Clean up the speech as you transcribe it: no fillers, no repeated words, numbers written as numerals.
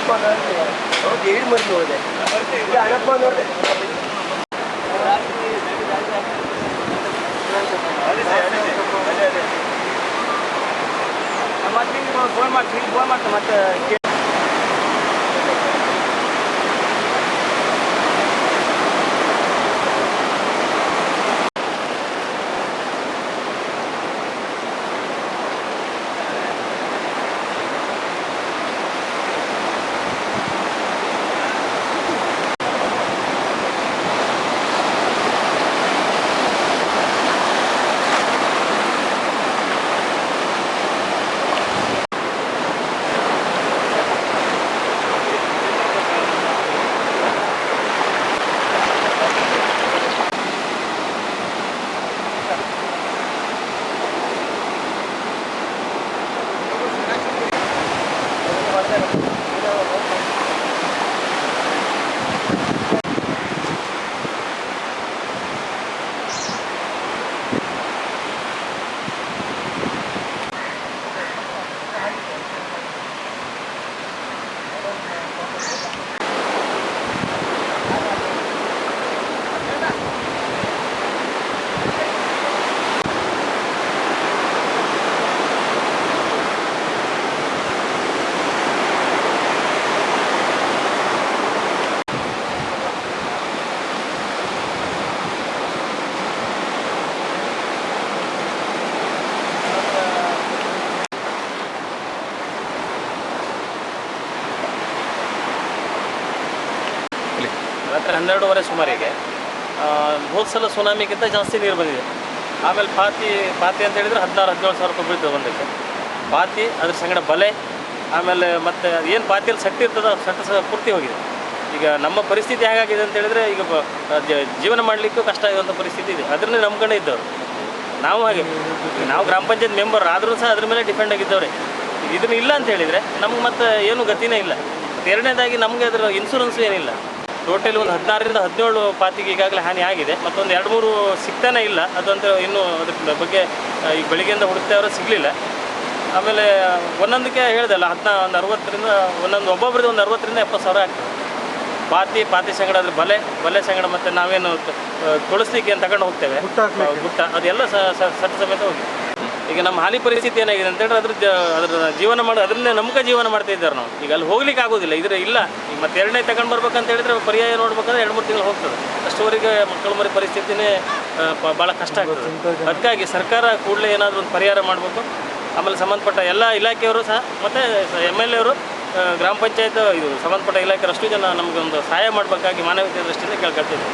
ಮಂದಿ ಹೋದೆ ಹಣಪ್ಪ ನೋಡಿದೆ ಮತ್ತೆ ಫೋನ್ ಮಾಡ್ತೀನಿ ಮತ್ತೆ ರಾತ್ರಿ 12:30 ಸುಮಾರಿಗೆ ಹೋದ ಸಲ ಸುನಾಮಿಗಿಂತ ಜಾಸ್ತಿ ನೀರು ಬಂದಿದೆ. ಆಮೇಲೆ ಪಾತಿ ಅಂತ ಹೇಳಿದರೆ 16-17 ಸಾವಿರ ರೂಪಾಯಿ ಬೀಳ್ತದೆ ಒಂದಕ್ಕೆ. ಪಾತಿ ಅದ್ರ ಸಂಗಡ ಬಲೆ, ಆಮೇಲೆ ಮತ್ತು ಏನು ಪಾತಿಯಲ್ಲಿ ಸಟ್ಟಿ ಇರ್ತದೆ ಸಟ್ಟು ಸಹ ಪೂರ್ತಿ ಹೋಗಿದೆ. ಈಗ ನಮ್ಮ ಪರಿಸ್ಥಿತಿ ಹೇಗಾಗಿದೆ ಅಂತ ಹೇಳಿದರೆ ಈಗ ಜೀವನ ಮಾಡಲಿಕ್ಕೂ ಕಷ್ಟ ಆಗುವಂಥ ಪರಿಸ್ಥಿತಿ ಇದೆ. ಅದನ್ನೇ ನಂಬ್ಕೊಂಡೇ ಇದ್ದವರು ನಾವು. ಹಾಗೆ ನಾವು ಗ್ರಾಮ ಪಂಚಾಯತ್ ಮೆಂಬರ್ ಆದರೂ ಸಹ ಅದ್ರ ಮೇಲೆ ಡಿಪೆಂಡ್ ಆಗಿದ್ದವ್ರೆ. ಇದನ್ನು ಇಲ್ಲ ಅಂತ ಹೇಳಿದರೆ ನಮ್ಗೆ ಮತ್ತೆ ಏನು ಗತಿನೇ ಇಲ್ಲ. ಎರಡನೇದಾಗಿ ನಮಗೆ ಅದರ ಇನ್ಶೂರೆನ್ಸು ಏನಿಲ್ಲ. ಟೋಟಲಿ ಒಂದು 16-17 ಪಾತಿಗೆ ಈಗಾಗಲೇ ಹಾನಿ ಆಗಿದೆ. ಮತ್ತೊಂದು 2-3 ಸಿಗ್ತಾನೇ ಇಲ್ಲ. ಅದಂತೂ ಇನ್ನೂ ಅದ್ರ ಬಗ್ಗೆ ಈಗ ಬೆಳಿಗ್ಗೆಯಿಂದ ಹುಡುಕ್ತೇವ್ರೆ ಸಿಗಲಿಲ್ಲ. ಆಮೇಲೆ ಒಂದೊಂದಕ್ಕೆ ಹೇಳಿದೆಲ್ಲ ಒಂದು 60ರಿಂದ ಒಬ್ಬೊಬ್ಬರಿಗೆ ಒಂದು 60-70 ಸಾವಿರ ಆಗ್ತದೆ. ಪಾತಿ ಸಂಗಡ ಅದ್ರ ಬಲೆ ಸಂಗಡ ಮತ್ತು ನಾವೇನು ತುಳಿಸ್ಲಿಕ್ಕೆ ಏನು ತಗೊಂಡು ಹೋಗ್ತೇವೆ ಗುಟ್ಟ ಅದೆಲ್ಲ ಸಟ್ಟ ಸಮೇತ ಹೋಗಿ. ಈಗ ನಮ್ಮ ಹಾನಿ ಪರಿಸ್ಥಿತಿ ಏನಾಗಿದೆ ಅಂತ ಹೇಳಿದ್ರೆ ಅದ್ರ ಜೀವನ ಅದನ್ನೇ ನಮ್ಗೆ ಜೀವನ ಮಾಡ್ತಾ ಇದ್ದಾರೆ ನಾವು. ಈಗ ಅಲ್ಲಿ ಹೋಗ್ಲಿಕ್ಕೆ ಆಗೋದಿಲ್ಲ, ಇಲ್ಲ. ಈಗ ಮತ್ತೆ ಎರಡನೇ ತಗೊಂಡು ಬರ್ಬೇಕಂತ ಹೇಳಿದ್ರೆ ಪರ್ಯಾಯ ನೋಡ್ಬೇಕಂದ್ರೆ 2-3 ತಿಂಗಳು ಹೋಗ್ತದೆ. ಅಷ್ಟುವರೆಗೆ ಮಕ್ಕಳು ಮರಿ ಪರಿಸ್ಥಿತಿನೇ ಭಾಳ ಕಷ್ಟ ಆಗ್ತದೆ. ಅದಕ್ಕಾಗಿ ಸರ್ಕಾರ ಕೂಡಲೇ ಏನಾದರೂ ಒಂದು ಪರಿಹಾರ ಮಾಡಬೇಕು. ಆಮೇಲೆ ಸಂಬಂಧಪಟ್ಟ ಎಲ್ಲ ಇಲಾಖೆಯವರು ಸಹ ಮತ್ತು MLA ಅವರು, ಗ್ರಾಮ ಪಂಚಾಯತ್ ಇದು ಸಂಬಂಧಪಟ್ಟ ಇಲಾಖೆ ಅಷ್ಟು ಜನ ನಮಗೊಂದು ಸಹಾಯ ಮಾಡಬೇಕಾಗಿ ಮಾನವೀಯತೆ ದೃಷ್ಟಿಯಿಂದ ಕೇಳ್ಕೊಳ್ತಿದ್ದೆ.